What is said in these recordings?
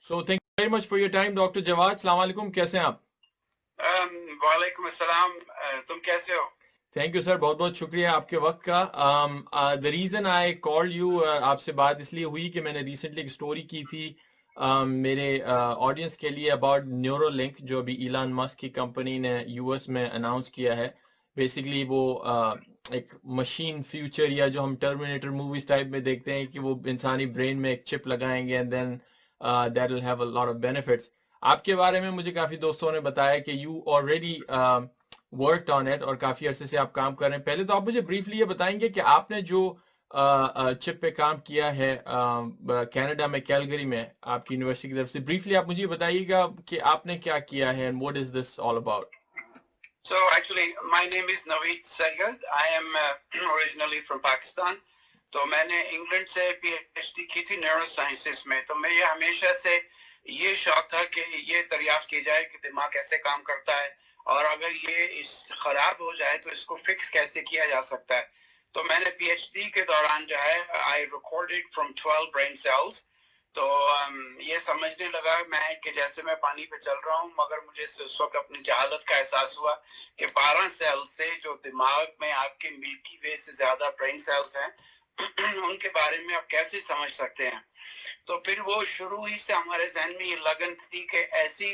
So thank you very much for your time, Dr. Jawad. Assalamu alaikum. कैसे हैं आप? वालेकुम अस्सलाम, तुम कैसे हो? थैंक यू सर, बहुत बहुत शुक्रिया आपके वक्त का. The reason I call you, आपसे बात इसलिए हुई कि मैंने रिसेंटली एक स्टोरी की थी मेरे ऑडियंस के लिए अबाउट न्यूरोलिंक, जो अभी इलान मस्क की कंपनी ने यूएस में अनाउंस किया है. बेसिकली वो एक मशीन फ्यूचर, या जो हम टर्मिनेटर मूवीज टाइप में देखते हैं कि वो इंसानी ब्रेन में एक चिप लगाएंगे and then that will have a lot of benefits. आपके बारे में मुझे काफ़ी दोस्तों ने बताया कि you already worked on it और काफ़ी अरसे से आप काम कर रहे हैं. पहले तो आप मुझे ब्रीफली ये बताएंगे कि आपने जो चिप पे काम किया है कनाडा में, कैलगरी में, आपकी यूनिवर्सिटी की तरफ से. ब्रीफली आप मुझे बताइएगा कि आपने क्या किया है and what is this all about. So actually my name is Naveed Sayyed. I am originally from Pakistan. तो मैंने इंग्लैंड से पीएचडी की थी न्यूरो साइंसेस में. तो मैं ये हमेशा से ये शौक था कि ये दरियाफ्त की जाए कि दिमाग कैसे काम करता है, और अगर ये इस खराब हो जाए तो इसको फिक्स कैसे किया जा सकता है. तो मैंने पीएचडी के दौरान जो है I recorded from 12 brain cells. तो ये समझने लगा मैं कि जैसे मैं पानी पे चल रहा हूँ, मगर मुझे उस वक्त अपनी जहालत का एहसास हुआ कि 12 सेल से जो दिमाग में आपके मिल्की वे से ज्यादा ब्रेन सेल्स हैं उनके बारे में आप कैसे समझ सकते हैं. तो फिर वो शुरू ही से हमारे जहन में ये लगन थी कि ऐसी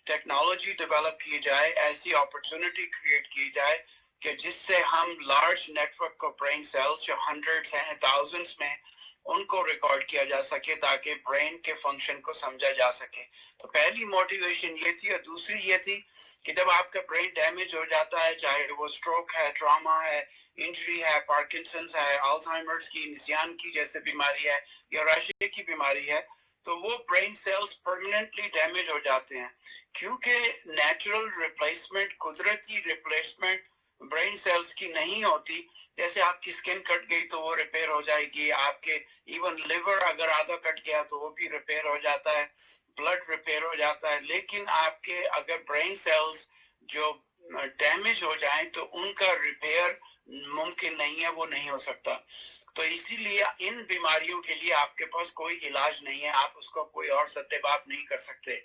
टेक्नोलॉजी डेवलप की जाए, ऐसी अपॉर्चुनिटी क्रिएट की जाए कि जिससे हम लार्ज नेटवर्क को ब्रेन सेल्स जो हंड्रेड्स हैं, थाउजेंड्स में, उनको रिकॉर्ड किया जा सके ताकि ब्रेन के फंक्शन को समझा जा सके. तो पहली मोटिवेशन ये थी. और दूसरी ये थी कि जब आपका ब्रेन डैमेज हो जाता है, चाहे वो स्ट्रोक है, ट्रॉमा है, इंजरी है, पार्किंसंस है, अल्जाइमर्स की, निसियान की जैसे बीमारी है, या राशे की बीमारी है, तो वो ब्रेन सेल्स परमानेंटली डैमेज हो जाते हैं. क्योंकि नेचुरल रिप्लेसमेंट, कुदरती रिप्लेसमेंट ब्रेन सेल्स की नहीं होती. जैसे आपकी स्किन कट गई तो वो रिपेयर हो जाएगी, आपके इवन लिवर अगर आधा कट गया तो वो भी रिपेयर हो जाता है, ब्लड रिपेयर हो जाता है. लेकिन आपके अगर ब्रेन सेल्स जो डैमेज हो जाए तो उनका रिपेयर मुमकिन नहीं है, वो नहीं हो सकता. तो इसीलिए इन बीमारियों के लिए आपके पास कोई इलाज नहीं है, आप उसको कोई और सत्तेबाप नहीं कर सकते.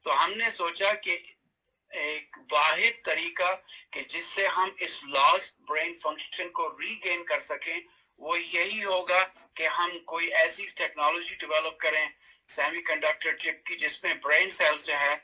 तो हमने सोचा कि एक वाहिद तरीका कि जिससे हम इस लॉस्ट ब्रेन फंक्शन को रीगेन कर सकें वो यही होगा कि हम कोई ऐसी टेक्नोलॉजी डेवलप करें, सेमीकंडक्टर चिप की, जिसमें ब्रेन सेल्स जो है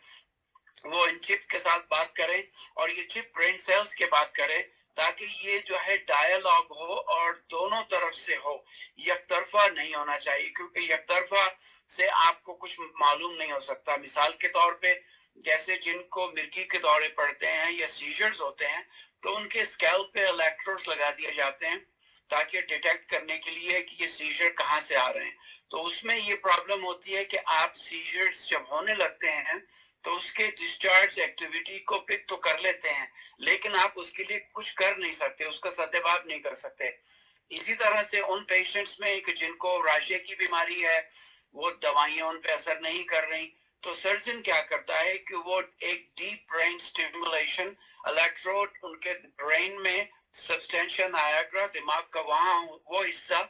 वो इन चिप के साथ बात करें और ये चिप ब्रेन सेल्स के बात करे, ताकि ये जो है डायलॉग हो और दोनों तरफ से हो, एकतरफा नहीं होना चाहिए. क्योंकि एकतरफा से आपको कुछ मालूम नहीं हो सकता. मिसाल के तौर पे जैसे जिनको मिर्गी के दौरे पड़ते हैं या सीजर्स होते हैं, तो उनके स्कैल्प पे इलेक्ट्रोड्स लगा दिए जाते हैं ताकि डिटेक्ट करने के लिए कि ये सीजर कहाँ से आ रहे हैं. तो उसमें ये प्रॉब्लम होती है कि आप सीजर्स जब होने लगते हैं तो उसके डिस्चार्ज एक्टिविटी को पिक तो कर लेते हैं, लेकिन आप उसके लिए कुछ कर नहीं सकते, उसका सद्देबाप नहीं कर सकते. इसी तरह से उन पेशेंट्स में कि जिनको राशे की बीमारी है, वो दवाइयां उन पे असर नहीं कर रही, तो सर्जन क्या करता है कि वो एक डीप ब्रेन स्टिमुलेशन इलेक्ट्रोड उनके ब्रेन में सब्सटेंशियल नायग्रा, दिमाग का वहां वो हिस्सा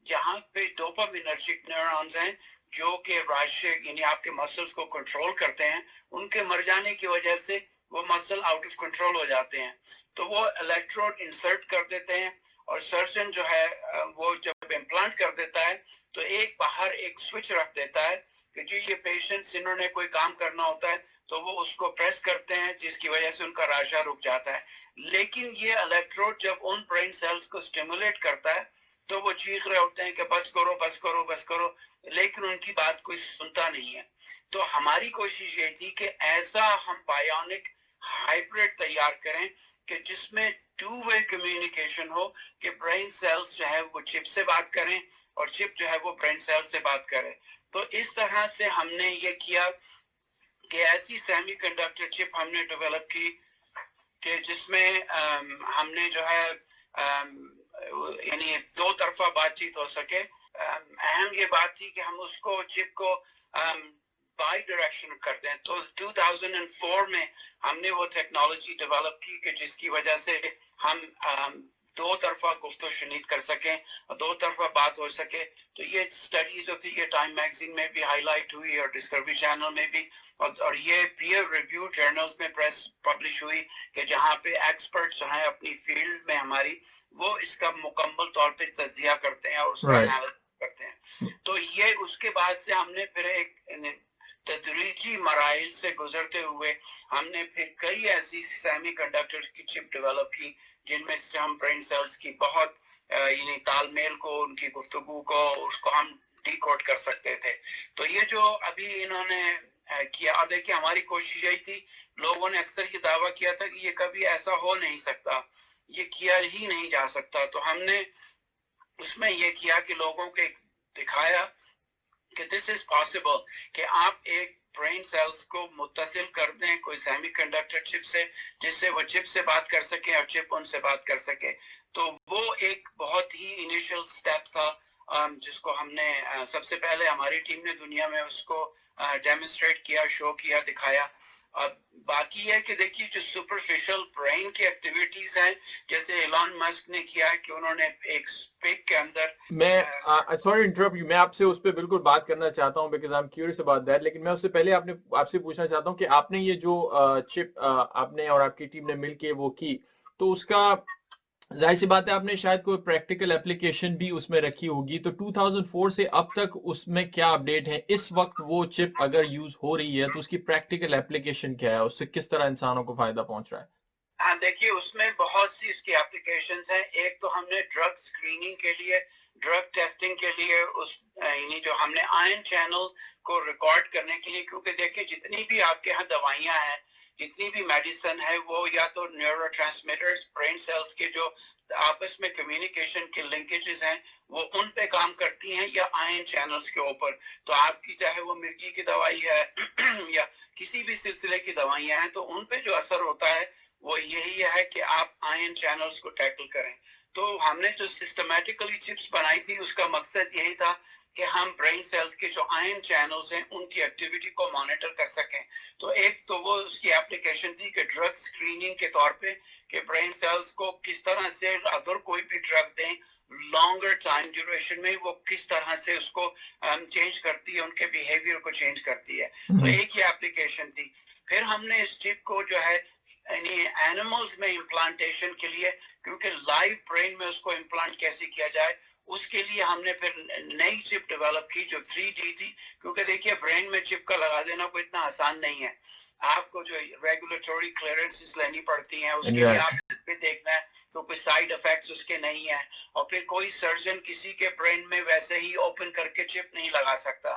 जहां पे डोपामिनर्जिक न्यूरॉन्स हैं जो कि राशे यानी आपके मसल्स को कंट्रोल करते हैं, उनके मर जाने की वजह से वो मसल आउट ऑफ कंट्रोल हो जाते हैं. तो वो इलेक्ट्रोड इंसर्ट कर देते हैं और सर्जन जो है वो जब इम्प्लांट कर देता है तो एक बाहर एक स्विच रख देता है कि जो ये पेशेंट्स इन्होंने कोई काम करना होता है तो वो उसको प्रेस करते हैं, जिसकी वजह से उनका राशा रुक जाता है. लेकिन ये इलेक्ट्रोड जब उन ब्रेन सेल्स को स्टिमुलेट करता है तो वो चीख रहे होते हैं कि बस करो बस करो बस करो, लेकिन उनकी बात कोई सुनता नहीं है. तो हमारी कोशिश ये थी कि ऐसा हम बायोनिक हाइब्रिड तैयार करें कि जिसमें टू वे कम्युनिकेशन हो, कि ब्रेन सेल्स जो है वो चिप से बात करें और चिप जो है वो ब्रेन सेल्स से बात करे. तो इस तरह से हमने ये किया कि ऐसी सेमीकंडक्टर चिप हमने डेवलप की कि जिसमें हमने जो है यानी दो तरफा बातचीत हो सके. अहम ये बात थी कि हम उसको चिप को बाई डायरेक्शन कर दें. तो 2004 में हमने वो टेक्नोलॉजी डेवलप की कि जिसकी वजह से हम दो तरफा गुफ्तो शनीद कर सकें और दो तरफा बात हो सके। तो ये स्टडी जो थी ये टाइम मैगजीन में भी हाईलाइट हुई और डिस्कवरी चैनल में भी, और ये पीयर रिव्यू जर्नल्स में प्रेस पब्लिश हुई कि जहाँ पे एक्सपर्ट जो हैं अपनी फील्ड में हमारी, वो इसका मुकम्मल तौर पे तज्जिया करते हैं और उसका एनालिसिस करते हैं। तो ये उसके बाद से हमने फिर एक तदरीजी मराइल से गुजरते हुए हमने फिर कई ऐसी सेमी कंडक्टर की चिप डेवलप की जिनमें से हम ब्रेन सेल्स की बहुत यानी तालमेल को, उनकी गुफ्तगू को, उसको हम डिकोड कर सकते थे। तो ये जो अभी इन्होंने किया, अब देखिए हमारी कोशिश यही थी, लोगों ने अक्सर ये दावा किया था कि ये कभी ऐसा हो नहीं सकता, ये किया ही नहीं जा सकता। तो हमने उसमें ये किया कि लोगों को दिखाया कि दिस इज पॉसिबल कि आप एक ब्रेन सेल्स को मुत्तसिल कर दें कोई सेमीकंडक्टर चिप से, जिससे वो चिप से बात कर सके और चिप उनसे बात कर सके। तो वो एक बहुत ही इनिशियल स्टेप था जिसको हमने सबसे पहले हमारी टीम ने दुनिया में उसको डेमोन्स्ट्रेट किया, शो किया, दिखाया। अब बाकी है कि देखिए जो सुपरफिशियल ब्रेन की एक्टिविटीज हैं, जैसे एलन मस्क ने किया है कि उन्होंने एक स्पिक के अंदर, मैं सॉरी इंटरप्ट यू, मैं आपसे उस पर बिल्कुल बात करना चाहता हूं because I am curious about that, लेकिन मैं उससे पहले आपसे पूछना चाहता हूं कि आपने ये जो चिप आपने और आपकी टीम ने मिलके वो की, तो उसका जाहिर सी बात है आपने शायद कोई प्रैक्टिकल एप्लीकेशन भी उसमें रखी होगी। तो 2004 से अब तक उसमें क्या अपडेट है? इस वक्त वो चिप अगर यूज हो रही है तो उसकी प्रैक्टिकल एप्लीकेशन क्या है, उससे किस तरह इंसानों को फायदा पहुंच रहा है? हाँ देखिए उसमें बहुत सी इसकी एप्लीकेशंस हैं। एक तो हमने ड्रग स्क्रीनिंग के लिए, ड्रग टेस्टिंग के लिए उस यानी जो हमने आयन चैनल को रिकॉर्ड करने के लिए, क्योंकि देखिए जितनी भी आपके यहाँ दवाइयाँ हैं, जितनी भी मेडिसिन है, वो या तो न्यूरोट्रांसमीटर्स ब्रेन सेल्स के जो आपस में कम्युनिकेशन के लिंकेजेस हैं वो उन पे काम करती हैं या आयन चैनल्स के ऊपर। तो आपकी चाहे वो मिर्गी की दवाई है या किसी भी सिलसिले की दवाइयाँ हैं, तो उन पे जो असर होता है वो यही है कि आप आयन चैनल्स को टैकल करें। तो हमने जो सिस्टमैटिकली चिप्स बनाई थी उसका मकसद यही था कि हम ब्रेन सेल्स के जो आयन चैनल्स हैं उनकी एक्टिविटी को मॉनिटर कर सकें। तो एक तो वो उसकी एप्लीकेशन थी कि ड्रग स्क्रीनिंग के तौर पे कि ब्रेन सेल्स को किस तरह से अगर कोई भी ड्रग दें लॉन्गर टाइम ड्यूरेशन में वो किस तरह से उसको चेंज करती है, उनके बिहेवियर को चेंज करती है। तो एक ही एप्लीकेशन थी। फिर हमने इस चिप को जो है यानी एनिमल्स में इम्प्लांटेशन के लिए, क्योंकि लाइव ब्रेन में उसको इम्प्लांट कैसे किया जाए उसके लिए हमने फिर नई चिप डेवलप की जो 3D थी। क्योंकि देखिए ब्रेन में चिप का लगा देना कोई इतना आसान नहीं है, आपको जो रेगुलेटरी क्लियरेंसेस लेनी पड़ती हैं, उसके लिए आप पे देखना है तो कोई साइड इफेक्ट्स उसके नहीं है, और फिर कोई सर्जन किसी के ब्रेन में वैसे ही ओपन करके चिप नहीं लगा सकता।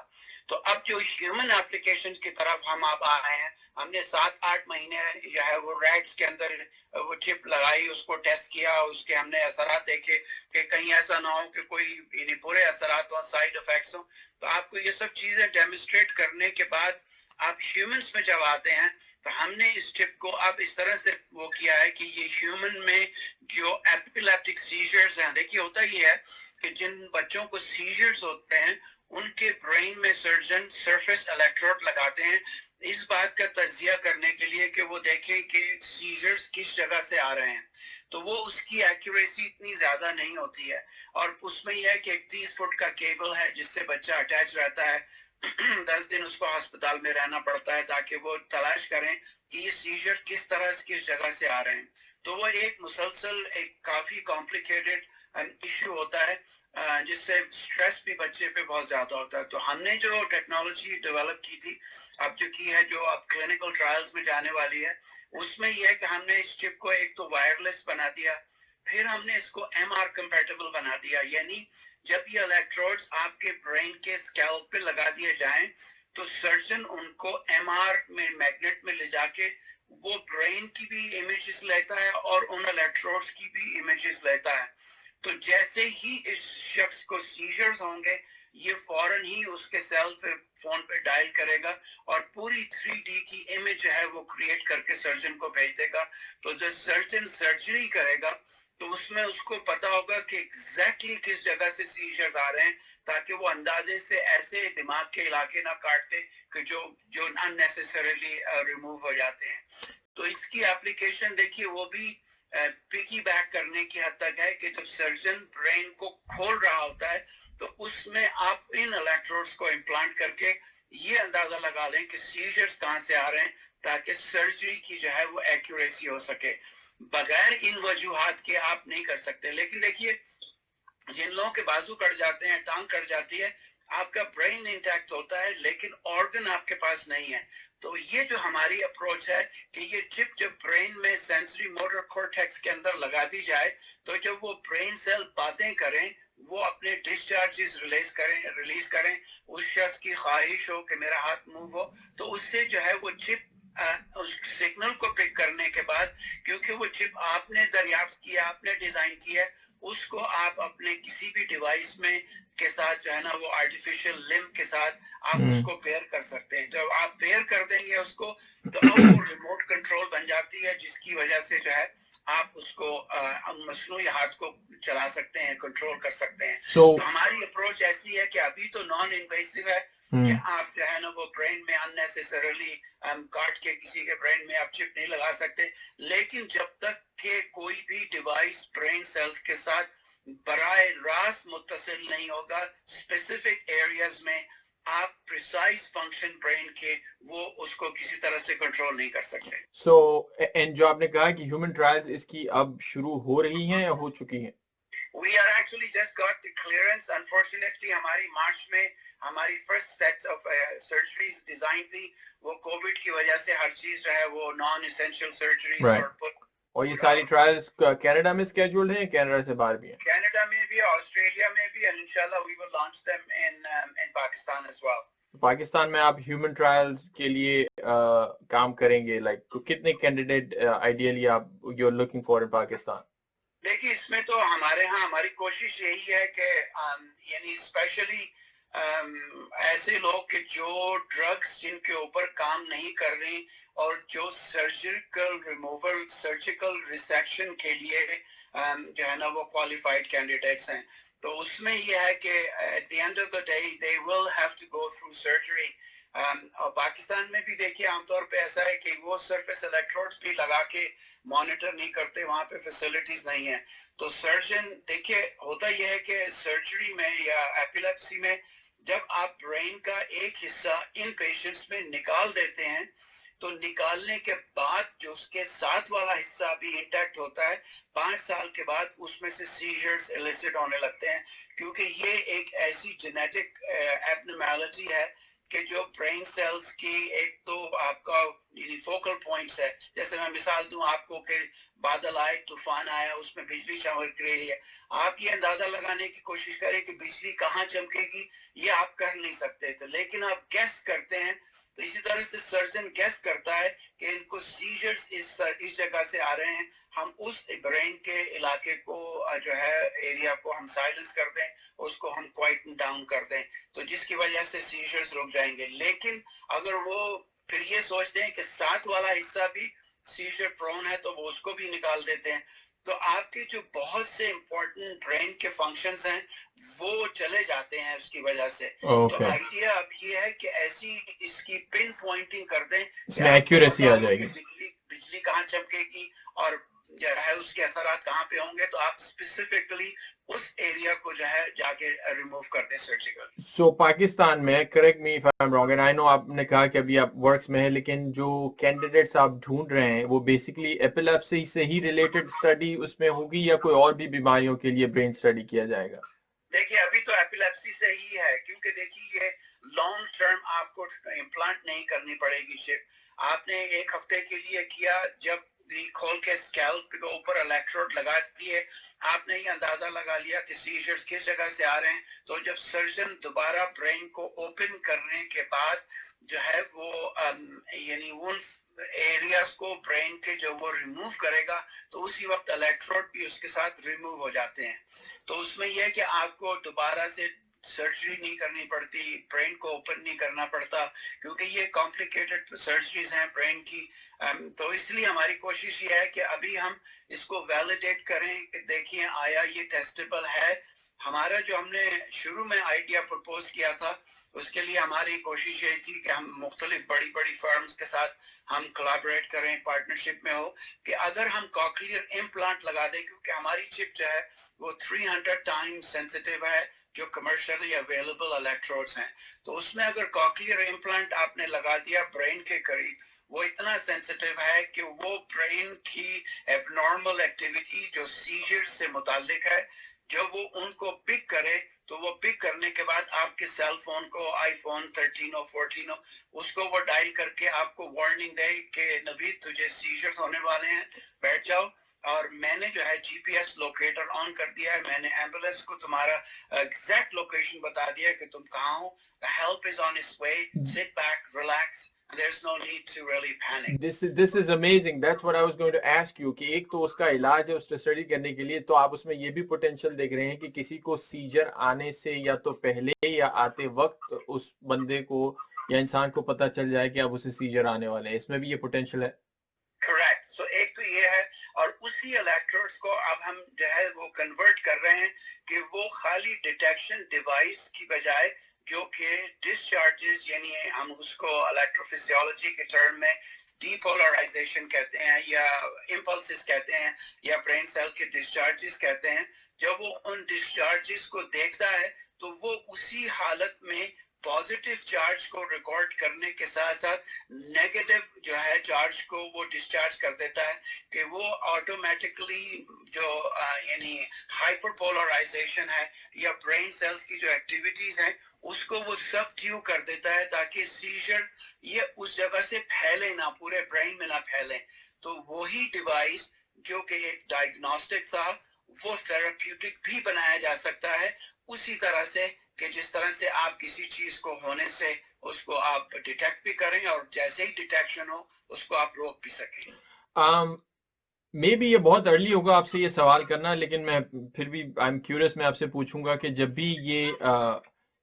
तो अब जो ह्यूमन एप्लीकेशंस की तरफ हम अब आए हैं, हमने 7-8 महीने जो है वो रैट्स के अंदर वो चिप लगाई, उसको टेस्ट किया, उसके हमने असरात देखे कि कहीं ऐसा ना हो कि कोई बुरे असरात हो, साइड इफेक्ट्स हो। तो आपको ये सब चीजें डेमोन्स्ट्रेट करने के बाद आप ह्यूमंस में जब आते हैं तो हमने इस चिप को अब इस तरह से वो किया है कि ये ह्यूमन में जो एपिलेप्टिक सीजर्स हैं, देखिए होता ही है कि जिन बच्चों को सीजर्स होते हैं उनके ब्रेन में सर्जन सरफेस इलेक्ट्रोड लगाते हैं इस बात का तज्जिया करने के लिए कि वो देखें कि सीजर्स किस जगह से आ रहे हैं। तो वो उसकी एक्यूरेसी इतनी ज्यादा नहीं होती है, और उसमें यह है कि 30 फुट का केबल है जिससे बच्चा अटैच रहता है। 10 दिन उसको अस्पताल में रहना पड़ता है ताकि वो तलाश करें कि ये सीजर किस तरह से किस जगह से आ रहे हैं। तो वो एक मुसलसल एक काफी कॉम्प्लिकेटेड इश्यू होता है जिससे स्ट्रेस भी बच्चे पे बहुत ज्यादा होता है। तो हमने जो टेक्नोलॉजी डेवलप की थी अब जो की है, जो अब क्लिनिकल ट्रायल्स में जाने वाली है, उसमें यह है कि हमने इस चिप को एक तो वायरलेस बना दिया, फिर हमने इसको MR कंपैटिबल बना दिया, यानी जब ये इलेक्ट्रोड्स आपके ब्रेन के स्कैल्प पे लगा दिए जाएं तो सर्जन उनको MR में मैग्नेट में ले जाके वो ब्रेन की भी इमेजेस लेता है और उन इलेक्ट्रोड्स की भी इमेजेस लेता है। तो जैसे ही इस शख्स को सीजर्स होंगे ये फौरन ही उसके सेल पे फोन पे डायल करेगा और पूरी 3D की इमेज है वो क्रिएट करके सर्जन को भेज देगा। तो जब सर्जन सर्जरी करेगा तो उसमें उसको पता होगा कि एग्जैक्टली किस जगह से सीजर्स आ रहे हैं, ताकि वो अंदाजे से ऐसे दिमाग के इलाके ना काट दे कि जो अननेसेसरीली रिमूव हो जाते हैं। तो इसकी एप्लीकेशन देखिए वो भी पिकी बैक करने की हद तक है कि जब सर्जन ब्रेन को खोल रहा होता है तो उसमें आप इन इलेक्ट्रोड्स को इम्प्लांट करके ये अंदाजा लगा लें कि सीजर्स कहाँ से आ रहे हैं, ताकि सर्जरी की जो है वो एक्यूरेसी हो सके। बगैर इन वजूहात के आप नहीं कर सकते। लेकिन देखिए जिन लोगों के बाजू कट जाते हैं, टांग कट जाती है, आपका ब्रेन इंटैक्ट होता है लेकिन ऑर्गन आपके पास नहीं है। तो ये जो हमारी अप्रोच है कि ये चिप जब ब्रेन में सेंसरी मोटर कॉर्टेक्स के अंदर लगा दी जाए तो जब वो ब्रेन सेल बातें करें, वो अपने डिस्चार्जेस रिलीज करें, उस शख्स की ख्वाहिश हो कि मेरा हाथ मूव हो, तो उससे जो है वो चिप उस सिग्नल को पिक करने के बाद, क्योंकि वो चिप आपने दरियाफ्त किया, आपने डिजाइन किया, उसको आप अपने किसी भी डिवाइस में के साथ जो है ना वो आर्टिफिशियल लिम्ब के साथ आप उसको पेयर कर सकते हैं। जब आप पेयर कर देंगे उसको तो अब वो रिमोट कंट्रोल बन जाती है, जिसकी वजह से जो है आप उसको मसनूई हाथ को चला सकते हैं, कंट्रोल कर सकते हैं। तो हमारी अप्रोच ऐसी है कि अभी तो नॉन इन्वेसिव है कि आप जो है ना वो ब्रेन में अननेसेसरली काट के किसी के ब्रेन में आप चिप नहीं लगा सकते। लेकिन जब तक के कोई भी डिवाइस ब्रेन सेल्स के साथ बराए रास्त मुत्तसिल नहीं होगा, स्पेसिफिक एरियाज में आप प्रिसाइज फंक्शन ब्रेन के वो उसको किसी तरह से कंट्रोल नहीं कर सकते। सो एंड जो आपने कहा कि ह्यूमन ट्रायल्स इसकी अब शुरू हो रही हैं या हो चुकी हैं? We are actually just got the clearance. Unfortunately, हमारी मार्च में हमारी first set of surgeries design थी, वो कोविड की वजह से हर चीज जो है वो नॉन एसेंशियल सर्जरीज और ये सारी ट्रायल्स कनाडा में स्केड्यूल्ड हैं, कनाडा से बाहर भी हैं? कनाडा में भी, ऑस्ट्रेलिया में भी, एंड इंशाल्लाह we will launch them in Pakistan as well. Pakistan में आप ह्यूमन ट्रायल्स के लिए काम करेंगे, लाइक कितने कैंडिडेट आइडियली आप you are looking for in Pakistan? देखिए इसमें तो हमारे यहाँ हमारी कोशिश यही है कि यानी स्पेशली ऐसे लोग कि जो ड्रग्स जिनके ऊपर काम नहीं कर रही और जो सर्जिकल रिमूवल, सर्जिकल रिसेक्शन के लिए जो है ना वो क्वालिफाइड कैंडिडेट्स हैं। तो उसमें यह है कि at the end of the day they will have to go through surgery. और पाकिस्तान में भी देखिए आमतौर पे ऐसा है कि वो सरफेस इलेक्ट्रोड्स भी लगा के मॉनिटर नहीं करते, वहाँ पे फैसिलिटीज नहीं है। तो सर्जन देखिए होता यह है कि सर्जरी में या एपिलेप्सी में जब आप ब्रेन का एक हिस्सा इन पेशेंट्स में निकाल देते हैं तो निकालने के बाद जो उसके साथ वाला हिस्सा भी इंटैक्ट होता है, 5 साल के बाद उसमें से सीजर्स इलिसिट होने लगते हैं, क्योंकि ये एक ऐसी जेनेटिक एब्नॉर्मैलिटी है कि जो ब्रेन सेल्स की एक तो आपका फोकल पॉइंट्स है। जैसे मैं मिसाल दूं आपको कि बादल आए, तूफान आया, उसमें बिजली चमक रही है, आप ये अंदाजा लगाने की कोशिश करें कि बिजली कहाँ चमकेगी, ये आप कर नहीं सकते थे, लेकिन आप गेस करते हैं। तो इसी तरह से सर्जन गेस करता है कि इनको सीजर्स इस जगह से आ रहे हैं, हम उस ब्रेन के इलाके को जो है एरिया को हम साइलेंस कर दें, उसको हम क्वाइटन डाउन कर दें, तो जिसकी वजह से सीजर्स रुक जाएंगे। लेकिन अगर वो फिर ये सोचते हैं कि साथ वाला हिस्सा भी सीजर प्रोन है तो वो उसको भी निकाल देते हैं, तो आपके जो बहुत से इम्पोर्टेंट ब्रेन के फंक्शंस हैं वो चले जाते हैं उसकी वजह से। तो आइडिया अब ये है कि ऐसी इसकी पिन पॉइंटिंग कर दें, इसमें एक्यूरेसी आ जाएगी, बिजली कहाँ चमकेगी और जो है उसके असरात कहाँ पे होंगे, तो आप स्पेसिफिकली उस एरिया को जो है जाके रिमूव कर दें सर्जिकल। सो पाकिस्तान में, correct me if I am wrong, and I know आपने कहा कि अभी आप वर्क्स में है, लेकिन जो कैंडिडेट्स आप ढूंढ रहे हैं वो बेसिकली एपिलेप्सी से ही रिलेटेड स्टडी उसमें होगी या कोई और भी बीमारियों के लिए ब्रेन स्टडी किया जाएगा? देखिए अभी तो एपिलेप्सी से ही है, क्योंकि देखिए ये लॉन्ग टर्म आपको इम्प्लांट नहीं करनी पड़ेगी चिप। आपने एक हफ्ते के लिए किया, जब खोल के स्कैल्प के ऊपर इलेक्ट्रोड लगा दिए, आपने ये अंदाजा लगा लिया कि सीजर्स किस जगह से आ रहे हैं, तो जब सर्जन दोबारा ब्रेन को ओपन करने के बाद जो है वो यानी उन एरियाज को ब्रेन के जो वो रिमूव करेगा, तो उसी वक्त इलेक्ट्रोड भी उसके साथ रिमूव हो जाते हैं। तो उसमें यह है कि आपको दोबारा से सर्जरी नहीं करनी पड़ती, ब्रेन को ओपन नहीं करना पड़ता, क्योंकि ये कॉम्प्लिकेटेड सर्जरीज हैं ब्रेन की। तो इसलिए हमारी कोशिश ये है कि अभी हम इसको वैलिडेट करें कि देखिए आया ये टेस्टेबल है, ہمارا جو ہم نے شروع میں آئیڈیا پرپوز کیا تھا اس کے لیے ہماری کوشش یہ تھی کہ ہم مختلف بڑی بڑی فرمز کے ساتھ ہم کولابریٹ کریں، پارٹنرشپ میں ہو، کہ اگر ہم کاکلیئر امپلانٹ لگا دیں، کیونکہ ہماری چپ جو ہے وہ 300 ٹائمز سینسٹیو ہے جو کمرشلی اویلیبل الیکٹروڈز ہیں، تو اس میں اگر کاکلیئر امپلانٹ آپ نے لگا دیا برین کے قریب، وہ اتنا سینسٹیو ہے کہ وہ برین کی ایب نارمل ایکٹیویٹی جو سیجر سے متعلق ہے، جب وہ ان کو پک کرے تو وہ پک کرنے کے بعد آپ کے سیل فون کو، آئی فون 13 ہو 14 ہو، اس کو وہ ڈائل کر کے آپ کو وارننگ دے کہ نوید تجھے سیجر ہونے والے ہیں، بیٹھ جاؤ. اور میں نے جو ہے جی پی ایس لوکیٹر آن کر دیا ہے، میں نے ایمبولینس کو تمہارا ایگزیکٹ لوکیشن بتا دیا کہ تم کہاں ہو، help is on its way, sit back, relax, and there's no need to really panic. This is amazing. That's what I was going to ask you کہ ایک تو اس کا علاج ہے اس کو اسٹڈی کرنے کے لیے، تو آپ اس میں یہ بھی پوٹینشیل دیکھ رہے ہیں کہ کسی کو سیجر آنے سے یا تو پہلے یا آتے وقت اس بندے کو یا انسان کو پتہ چل جائے کہ اب اسے سیجر آنے والے ہیں، اس میں بھی یہ پوٹینشیل ہے؟ کریکٹ. سو ایک تو یہ ہے، اور اسی الیکٹروڈس کو اب ہم جو ہے وہ کنورٹ کر رہے ہیں کہ وہ خالی ڈیٹیکشن ڈیوائس کی بجائے جو کہ ڈسچارجز، یعنی ہم اس کو الیکٹروفیزیولوجی کے ٹرم میں ڈی پولرائزیشن کہتے ہیں یا امپلسز کہتے ہیں یا برین سیل کے ڈسچارجز کہتے ہیں، جب وہ ان ڈسچارجز کو دیکھتا ہے تو وہ اسی حالت میں پازیٹیو چارج کو ریکارڈ کرنے کے ساتھ ساتھ نیگیٹو جو ہے چارج کو وہ ڈسچارج کر دیتا ہے، کہ وہ آٹومیٹکلی جو یعنی ہائپر پولرائزیشن ہے یا برین سیلز کی جو ایکٹیویٹیز ہیں اس کو وہ سب ٹیو کر دیتا ہے تاکہ سیجر یہ اس جگہ سے پھیلے نہ، پورے برین میں نہ پھیلے. تو وہی ڈیوائس جو کہ ایک ڈائگنوسٹک تھا وہ تھراپیوٹک بھی بنایا جا سکتا ہے اسی طرح سے کہ جس طرح سے آپ کسی چیز کو ہونے سے اس کو آپ ڈیٹیکٹ بھی کریں اور جیسے ہی ڈیٹیکشن ہو اس کو آپ روک بھی سکیں. مے بی یہ بہت ارلی ہوگا آپ سے یہ سوال کرنا، لیکن میں پھر بھی آئی ایم کیوریس، میں آپ سے پوچھوں گا کہ جب بھی یہ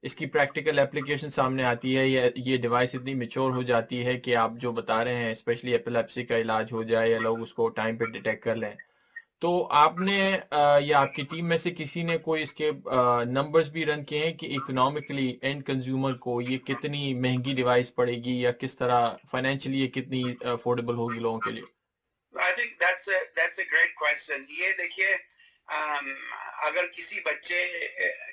اس کی پریکٹیکل اپلیکیشن سامنے آتی ہے یا یہ ڈیوائس اتنی میچور ہو جاتی ہے کہ آپ جو بتا رہے ہیں اسپیشلی ایپیلیپسی کا علاج ہو جائے یا لوگ اس کو ٹائم پہ ڈیٹیکٹ کر لیں، تو آپ نے یا آپ کی ٹیم میں سے کسی نے کوئی اس کے نمبرز بھی رن کیے ہیں کہ اکنامکلی اینڈ کنزیومر کو یہ کتنی مہنگی ڈیوائس پڑے گی یا کس طرح فائنینشلی یہ کتنی افورڈیبل ہوگی لوگوں کے لیے؟ I think that's a great question. یہ دیکھیے اگر کسی بچے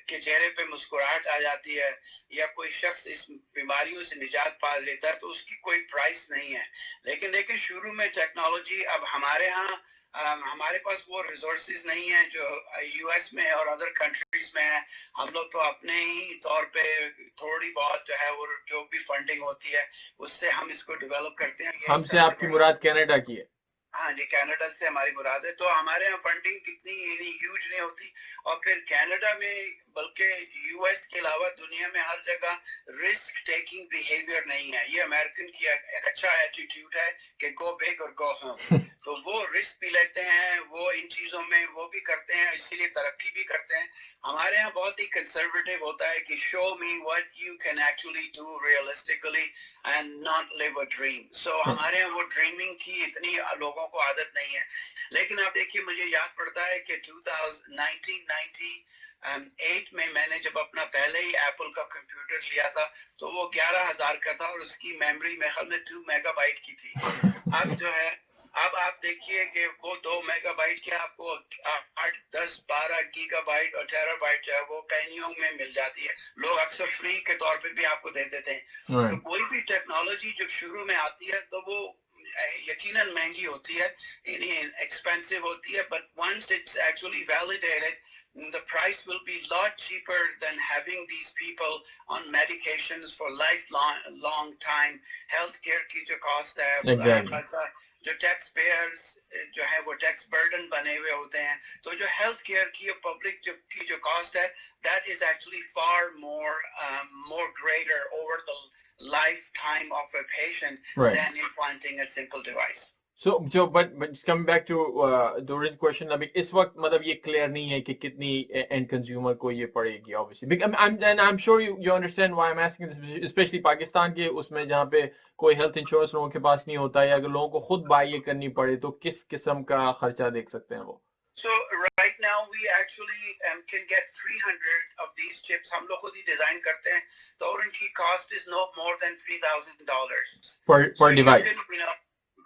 کے چہرے پہ مسکراہٹ آ جاتی ہے یا کوئی شخص اس بیماریوں سے نجات پا لیتا ہے تو اس کی کوئی پرائس نہیں ہے، لیکن شروع میں ٹیکنالوجی، اب ہمارے ہاں ہمارے پاس وہ ریسورسز نہیں ہیں جو یو ایس میں اور ادر کنٹریز میں ہیں. ہم لوگ تو اپنے ہی طور پہ تھوڑی بہت جو ہے وہ جو بھی فنڈنگ ہوتی ہے اس سے ہم اس کو ڈیولپ کرتے ہیں. ہم سے آپ کی مراد کینیڈا کی ہے؟ ہاں جی، کینیڈا سے ہماری مراد ہے. تو ہمارے یہاں فنڈنگ کتنی ہیوج نہیں ہوتی، اور پھر کینیڈا میں بلکہ یو ایس کے علاوہ دنیا میں ہر جگہ رسک ٹیکنگ بیہیویئر نہیں ہے. یہ امریکن کی ایک اچھا ایٹیٹیوڈ ہے کہ گو بگ اور گو ہوم. تو وہ رسک بھی لیتے ہیں، وہ ان چیزوں میں وہ بھی کرتے ہیں، اسی لیے ترقی بھی کرتے ہیں. ہمارے یہاں بہت ہی کنسرویٹو ہوتا ہے کہ show me what you can actually do realistically and not live a dream. So ہمارے یہاں وہ ڈریمنگ کی اتنی لوگوں کو عادت نہیں ہے. لیکن آپ دیکھیے مجھے یاد پڑتا ہے کہ 1998 میں نے جب اپنا پہلے ہی ایپل کا کمپیوٹر لیا تھا تو وہ 11,000 کا تھا اور اس کی میموری میرے خیال میں 2 میگا بائٹ کی تھی. اب جو ہے اب آپ دیکھیے کہ وہ 2 میگا بائٹ کے آپ کو 8 10 12 گیگا بائٹ اور ٹیرا بائٹ جو ہے وہ پینیوں میں مل جاتی ہے. لوگ اکثر فری کے طور پہ بھی آپ کو دے دیتے ہیں. تو کوئی بھی ٹیکنالوجی جب شروع میں آتی ہے تو وہ یقیناً مہنگی ہوتی ہے، یعنی ایکسپینسو ہوتی ہے، but once it's actually validated the price will be a lot cheaper than having these people on medications for long time. Health care کی جو cost ہے جو ٹیکس پیئرز جو ہے وہ ٹیکس برڈن بنے ہوئے ہوتے ہیں، تو جو ہیلتھ کیئر کی پبلک کی جو کاسٹ ہے that is actually far more greater over the lifetime of a patient than implanting a simple device. So but coming back to the original question, ابھی اس وقت مطلب یہ کلیئر نہیں ہے کہ کتنی اینڈ کنزیومر کو یہ پڑے گی obviously. I'm sure you understand why I'm asking this, especially Pakistan کے اس میں جہاں پہ کوئی ہیلتھ انشورنس لوگوں کے پاس نہیں ہوتا ہے، اگر لوگوں کو خود بائی کرنی پڑے تو کس قسم کا خرچہ دیکھ سکتے ہیں وہ؟ So right right now we actually can get 300 of these chips. हम लोग खुद ही डिजाइन करते हैं, तो और इनकी cost is no more than $3,000 per device. You can,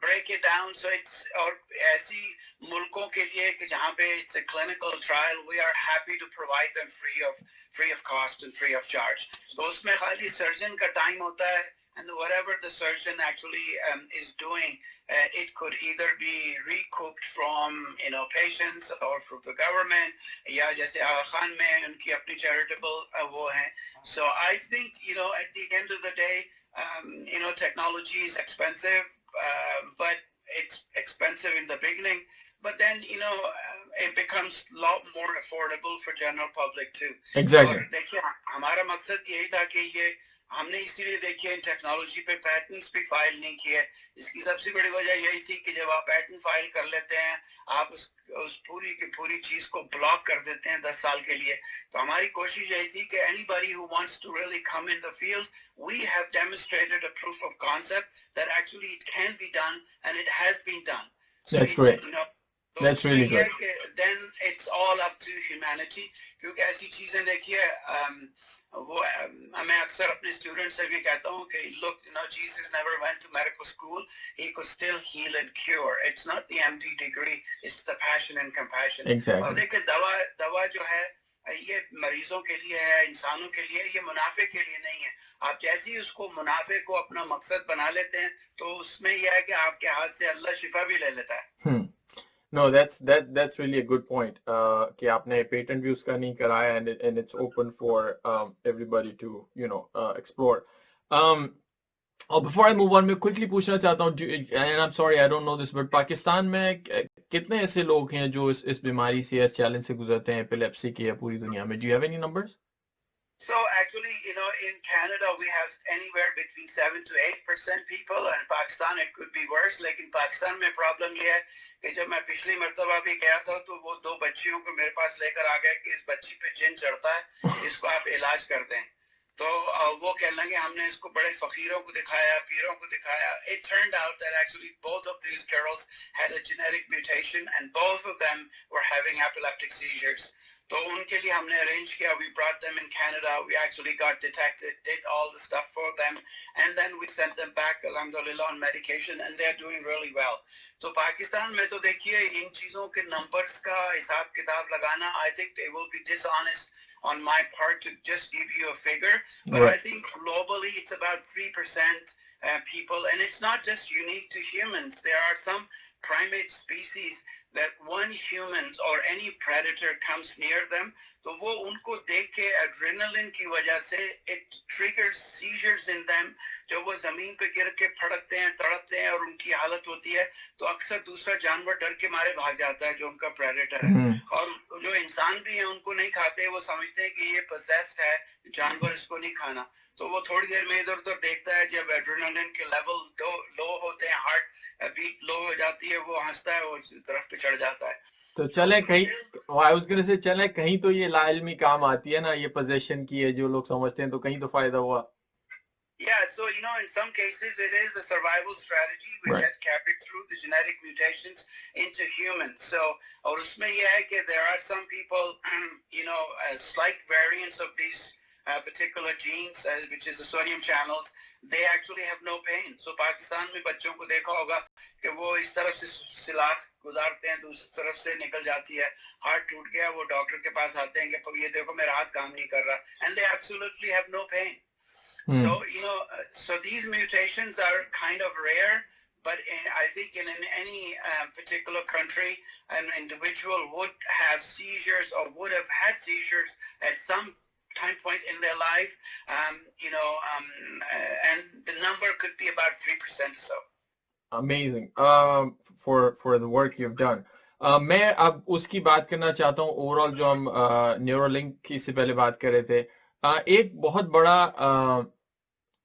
break it down. So it's और ऐसी मुल्कों के लिए कि जहाँ पे it's a clinical trial, we are happy to provide them free of cost and free of charge. तो उसमें खाली surgeon का time होता है, and whatever the surgeon actually is doing, it could either be recouped from patients or from the government, या जैसे आगा खान में उनकी अपनी charitable वो है. So I think at the end of the day, technology is expensive, but it's expensive in the beginning, but then it becomes a lot more affordable for general public too. Exactly. और देखिए हमारा मकसद यही था कि ये हमने इसीलिए देखिए टेक्नोलॉजी पे पैटेंट्स भी फाइल नहीं किए. इसकी सबसे बड़ी वजह यही थी कि जब आप पैटेंट फाइल कर लेते हैं, आप उस पूरी की पूरी चीज को ब्लॉक कर देते हैं 10 साल के लिए. तो हमारी कोशिश यही थी कि anybody who wants to really come in the field, we have demonstrated a proof of concept that actually it can be done, and it has been done. So That's great. That's really good. Then it's all up to humanity. क्योंकि ऐसी चीजें देखिए, वो मैं अक्सर अपने students से भी कहता हूँ कि look, Jesus never went to medical school. He could still heal and cure. It's not the MD degree. It's the passion and compassion. Exactly. और देखिए दवा जो है ये मरीजों के लिए है, इंसानों के लिए, ये मुनाफे के लिए नहीं है. आप जैसे ही उसको मुनाफे को अपना मकसद बना लेते हैं, तो उसमें यह है कि आपके हाथ से अल्लाह शिफा भी ले लेता है. No, that's really a good point. कि आपने पेटेंट भी उसका नहीं कराया, and it's open for everybody to explore. Before I move on, मैं quickly पूछना चाहता हूँ, and I'm sorry I don't know this, but Pakistan में कितने ऐसे लोग हैं जो इस बीमारी से, इस चैलेंज से गुजरते हैं, एपिलेप्सी की, या पूरी दुनिया में? Do you have any numbers? So actually, in Canada, we have anywhere between 7 to 8% people, and in Pakistan it could be worse. लेकिन पाकिस्तान में प्रॉब्लम ये है कि जब मैं पिछली मर्तबा भी गया था, तो वो 2 बच्चियों को मेरे पास लेकर आ गए कि इस बच्ची पे जिन चढ़ता है, इसको आप इलाज कर दें. तो वो कहने लगे, हमने इसको बड़े फकीरों को दिखाया, पीरों को दिखाया. It turned out that actually both of these girls had a genetic mutation, and both of them were having epileptic seizures. तो उनके लिए हमने arrange किया. We brought them in Canada. We actually got detected, did all the stuff for them, and then we sent them back, alhamdulillah, on medication, and they're doing really well. तो पाकिस्तान में तो देखिए इन चीजों के numbers का हिसाब किताब लगाना, I think they will be dishonest on my part to just give you a figure, but right. I think globally it's about 3% people, and it's not just unique to humans. There are some primate species that one human or any predator comes near them, तो वो उनको देख के adrenaline की वजह से it triggers seizures in them, जो वो जमीन पे गिर के फड़कते हैं, तड़पते हैं, और उनकी हालत होती है. तो अक्सर दूसरा जानवर डर के मारे भाग जाता है जो उनका predator है. और जो इंसान भी हैं उनको नहीं खाते, वो समझते हैं कि ये possessed है जानवर, इसको नहीं खाना. तो वो थोड़ी देर में इधर उधर देखता है, जब एड्रेनालिन के लेवल लो होते हैं, हार्ट बीट लो हो जाती है, वो हंसता है, वो तरफ पे चढ़ जाता है. तो चले कहीं, I was gonna say, चले कहीं तो ये लाइल्मी काम आती है ना, ये पोजीशन की है जो लोग समझते हैं, तो कहीं तो फायदा हुआ. Yeah, so in some cases it is a survival strategy which has carried through the genetic mutations into humans. So और उसमें ये है कि there are some people, slight variants of these particular genes, which is the sodium channels, they actually have no pain. So Pakistan में बच्चों को देखा होगा कि वो इस तरफ से सिलाख गुजारते हैं तो उस तरफ से निकल जाती है, हार्ट टूट गया, वो डॉक्टर के पास आते हैं कि ये देखो मेरा हाथ काम नहीं कर रहा, and they absolutely have no pain. So so these mutations are kind of rare, but I think in any particular country, an individual would have seizures or would have had seizures at some time point in their life, and the number could be about 3% or so. Amazing. For the work you've done. मैं अब उसकी बात करना चाहता हूँ overall, जो हम Neuralink की से पहले बात कर रहे थे. एक बहुत बड़ा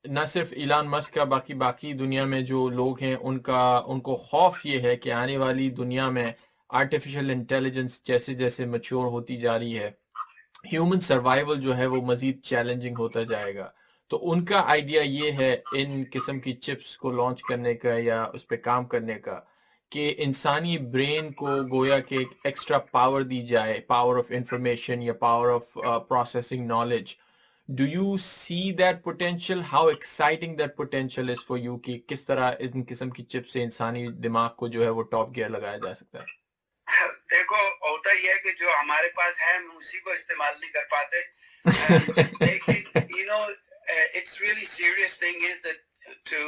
न सिर्फ इलान मस्क का, बाकी दुनिया में जो लोग हैं उनको खौफ ये है कि आने वाली दुनिया में आर्टिफिशियल इंटेलिजेंस जैसे जैसे मैच्योर होती जा रही है, ह्यूमन सर्वाइवल जो है वो मजीद चैलेंजिंग होता जाएगा. तो उनका आइडिया ये है इन किस्म की चिप्स को लॉन्च करने का या उस पर काम करने का کہ انسانی برین کو گویا کہ ایک ایکسٹرا پاور دی جائے, پاور آف انفارمیشن یا power of processing knowledge. Do you see that potential? How exciting that potential is for you کہ کس طرح ان قسم کی چپ سے انسانی دماغ کو جو ہے وہ ٹاپ گیئر لگایا جا سکتا ہے؟ دیکھو ہوتا یہ ہے کہ جو ہمارے پاس ہے ہم اسی کو استعمال نہیں کر پاتے. لیکن you know it's really serious thing is that to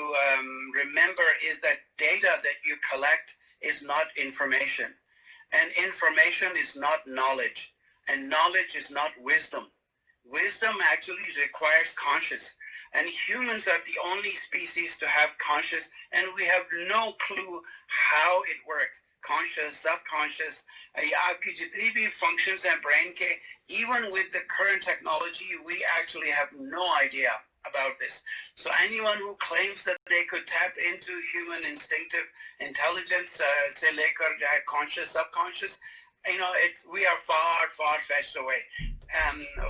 remember is that data that you collect is not information, and information is not knowledge, and knowledge is not wisdom. Wisdom actually requires conscious, and humans are the only species to have conscious, and we have no clue how it works. Conscious, subconscious, آپ کی جتنی بھی functions ہیں brain کے, even with the current technology, we actually have no idea about this. So anyone who claims that they could tap into human instinctive intelligence, سے لے کر جو ہے conscious, subconscious, you know, we are far fetched away.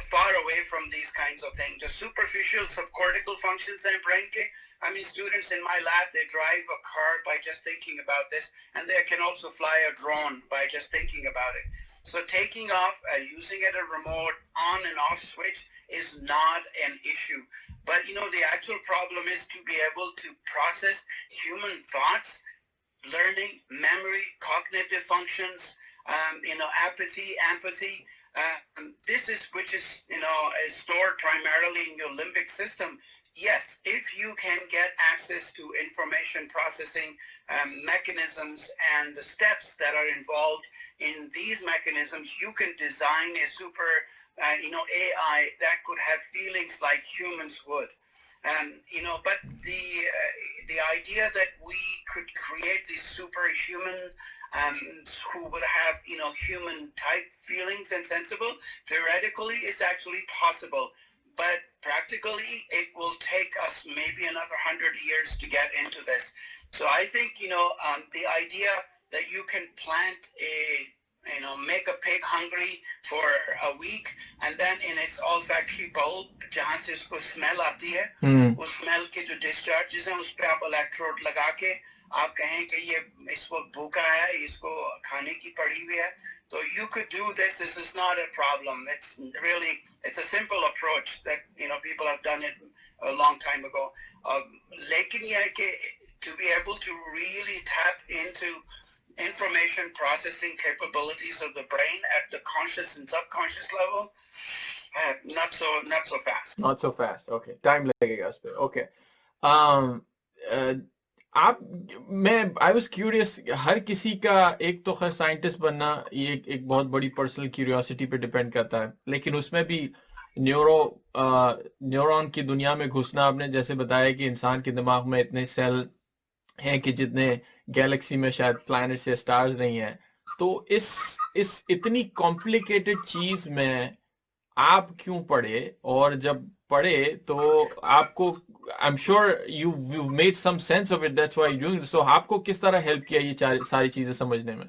Far away from these kinds of things. The superficial subcortical functions in brain ke, I mean, students in my lab, they drive a car by just thinking about this, and they can also fly a drone by just thinking about it. So taking off, using it a remote on and off switch is not an issue. But, you know, the actual problem is to be able to process human thoughts, learning, memory, cognitive functions, you know, apathy, empathy. This is which is, you know, is stored primarily in your limbic system. Yes, if you can get access to information processing mechanisms and the steps that are involved in these mechanisms, you can design a super, you know, AI that could have feelings like humans would. You know, but the idea that we could create these superhuman who would have, you know, human type feelings and sensible, theoretically is actually possible, but practically it will take us maybe another 100 years to get into this. So I think, you know, the idea that you can plant you know, make a pig hungry for a week, and then in its olfactory bulb jahan se usko smell aati hai, us smell ke jo discharges hain us pe aap electrode laga ke آپ کہیں کہ یہ اس وقت بھوکا ہے, اس کو کھانے کی پڑی ہوئی ہے, تو you could do this. This is not a problem. It's a simple approach that, you know, people have done it a long time ago. لیکن یہ ہے کہ to be able to really tap into information processing capabilities of the brain at the conscious and subconscious level, not so fast. Not so fast. Okay. Time لگے گا اس پہ. Okay. I was curious, ہر کسی کا ایک تو خیر scientist بننا یہ ایک بہت بڑی پرسنل کیوریوسٹی پہ ڈیپینڈ کرتا ہے, لیکن اس میں بھی نیورون کی دنیا میں گھسنا, آپ نے جیسے بتایا کہ انسان کے دماغ میں اتنے سیل ہیں کہ جتنے گیلیکسی میں شاید پلانٹس یا سٹارز نہیں ہیں, تو اس اتنی کمپلیکیٹڈ چیز میں آپ کیوں پڑھے, اور جب پڑھے تو آپ کو I'm sure you've made some sense of it, that's why you're doing it. So آپ کو کس طرح ہیلپ کیا یہ ساری چیزیں سمجھنے میں؟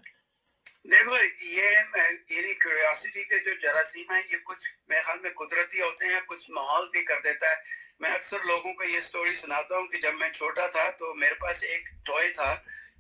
دیکھو یہ کیوریاسٹی کے جو جراثیم ہیں یہ کچھ میرے خیال میں قدرتی ہوتے ہیں, کچھ ماحول بھی کر دیتا ہے. میں اکثر لوگوں کو یہ سٹوری سناتا ہوں کہ جب میں چھوٹا تھا تو میرے پاس ایک ٹوائے تھا